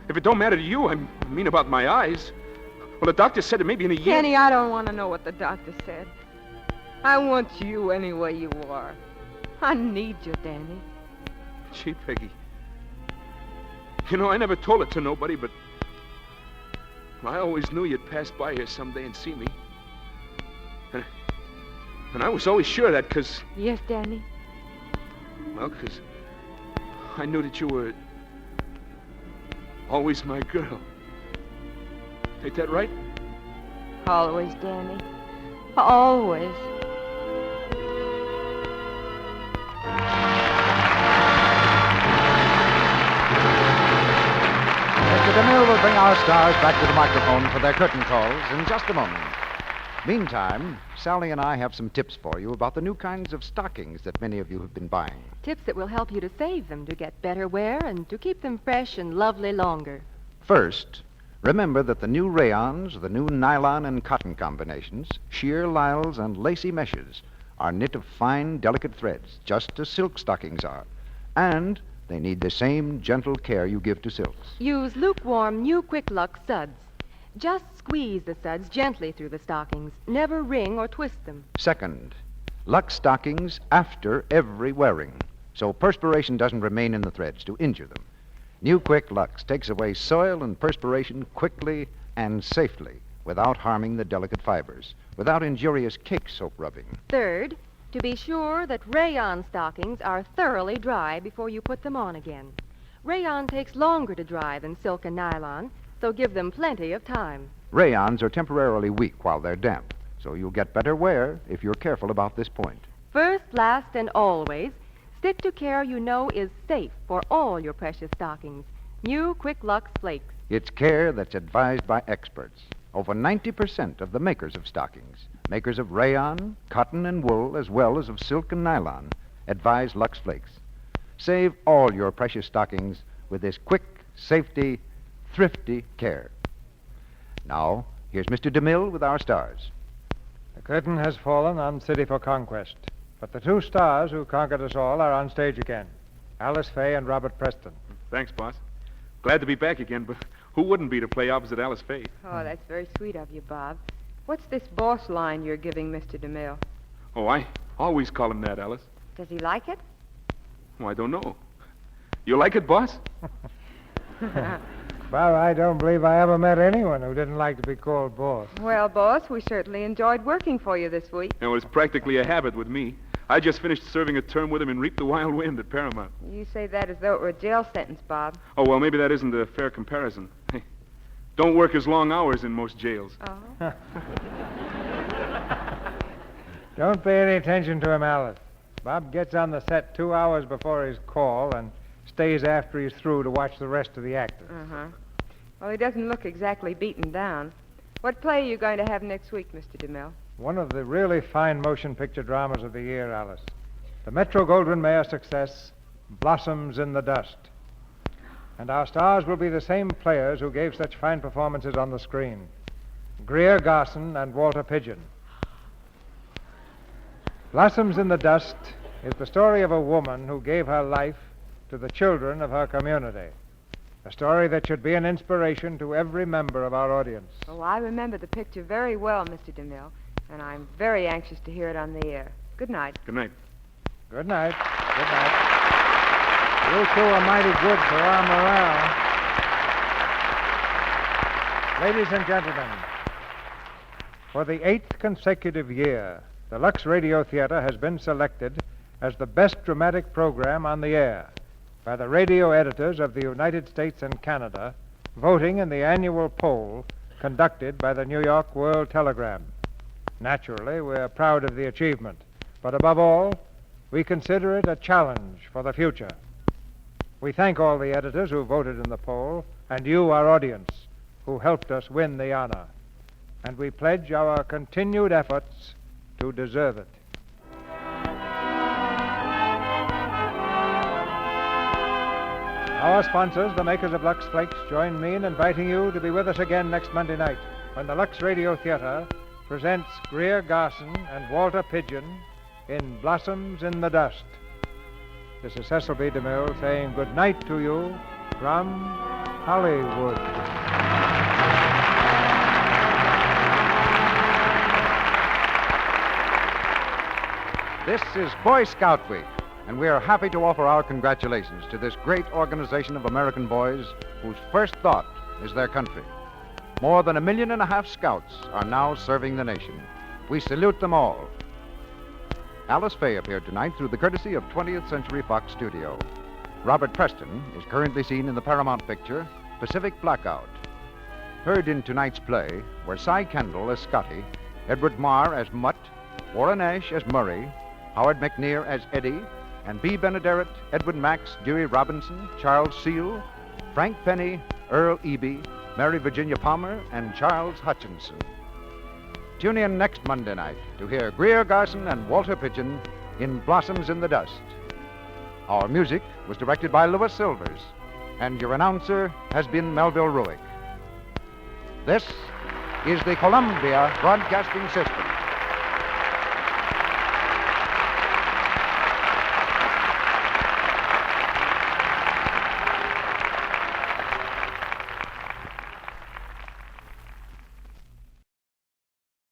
if it don't matter to you, I mean about my eyes. Well, the doctor said it maybe in a year. Danny, I don't want to know what the doctor said. I want you any way you are. I need you, Danny. Gee, Peggy. You know, I never told it to nobody, but I always knew you'd pass by here someday and see me. And I was always sure of that, because... Yes, Danny? Well, because I knew that you were always my girl. Ain't that right? Always, Danny. Always. Mr. DeMille will bring our stars back to the microphone for their curtain calls in just a moment. Meantime, Sally and I have some tips for you about the new kinds of stockings that many of you have been buying. Tips that will help you to save them, to get better wear, and to keep them fresh and lovely longer. First, remember that the new rayons, the new nylon and cotton combinations, sheer lisles and lacy meshes are knit of fine, delicate threads, just as silk stockings are. And they need the same gentle care you give to silks. Use lukewarm New Quick Luck suds. Just squeeze the studs gently through the stockings. Never wring or twist them. Second, Lux stockings after every wearing, so perspiration doesn't remain in the threads to injure them. New Quick Lux takes away soil and perspiration quickly and safely without harming the delicate fibers, without injurious cake soap rubbing. Third, to be sure that rayon stockings are thoroughly dry before you put them on again. Rayon takes longer to dry than silk and nylon, so give them plenty of time. Rayons are temporarily weak while they're damp, so you'll get better wear if you're careful about this point. First, last, and always, stick to care you know is safe for all your precious stockings. New Quick Lux Flakes. It's care that's advised by experts. Over 90% of the makers of stockings, makers of rayon, cotton, and wool, as well as of silk and nylon, advise Lux Flakes. Save all your precious stockings with this quick, safety, thrifty care. Now, here's Mr. DeMille with our stars. The curtain has fallen on City for Conquest, but the two stars who conquered us all are on stage again. Alice Faye and Robert Preston. Thanks, boss. Glad to be back again, but who wouldn't be to play opposite Alice Faye? Oh, that's very sweet of you, Bob. What's this boss line you're giving Mr. DeMille? Oh, I always call him that, Alice. Does he like it? Oh, I don't know. You like it, boss? Well, I don't believe I ever met anyone who didn't like to be called boss. Well, boss, we certainly enjoyed working for you this week. It was practically a habit with me. I just finished serving a term with him and reaped the wild wind at Paramount. You say that as though it were a jail sentence, Bob. Oh, well, maybe that isn't a fair comparison. Hey, don't work as long hours in most jails. Oh? Don't pay any attention to him, Alice. Bob gets on the set 2 hours before his call and stays after he's through to watch the rest of the actors. Uh-huh. Well, he doesn't look exactly beaten down. What play are you going to have next week, Mr. DeMille? One of the really fine motion picture dramas of the year, Alice. The Metro-Goldwyn-Mayer success, Blossoms in the Dust. And our stars will be the same players who gave such fine performances on the screen. Greer Garson and Walter Pidgeon. Blossoms in the Dust is the story of a woman who gave her life to the children of her community. A story that should be an inspiration to every member of our audience. Oh, I remember the picture very well, Mr. DeMille, and I'm very anxious to hear it on the air. Good night. Good night. Good night. Good night. You two are mighty good for our morale. Ladies and gentlemen, for the 8th consecutive year, the Lux Radio Theater has been selected as the best dramatic program on the air by the radio editors of the United States and Canada, voting in the annual poll conducted by the New York World Telegram. Naturally, we're proud of the achievement, but above all, we consider it a challenge for the future. We thank all the editors who voted in the poll, and you, our audience, who helped us win the honor. And we pledge our continued efforts to deserve it. Our sponsors, the makers of Lux Flakes, join me in inviting you to be with us again next Monday night when the Lux Radio Theater presents Greer Garson and Walter Pidgeon in Blossoms in the Dust. This is Cecil B. DeMille saying good night to you from Hollywood. This is Boy Scout Week, and we are happy to offer our congratulations to this great organization of American boys whose first thought is their country. More than 1.5 million scouts are now serving the nation. We salute them all. Alice Faye appeared tonight through the courtesy of 20th Century Fox Studio. Robert Preston is currently seen in the Paramount picture Pacific Blackout. Heard in tonight's play were Cy Kendall as Scotty, Edward Marr as Mutt, Warren Ash as Murray, Howard McNear as Eddie, and B. Benaderet, Edwin Max, Dewey Robinson, Charles Seal, Frank Penny, Earl Eby, Mary Virginia Palmer, and Charles Hutchinson. Tune in next Monday night to hear Greer Garson and Walter Pidgeon in Blossoms in the Dust. Our music was directed by Louis Silvers, and your announcer has been Melville Ruick. This is the Columbia Broadcasting System.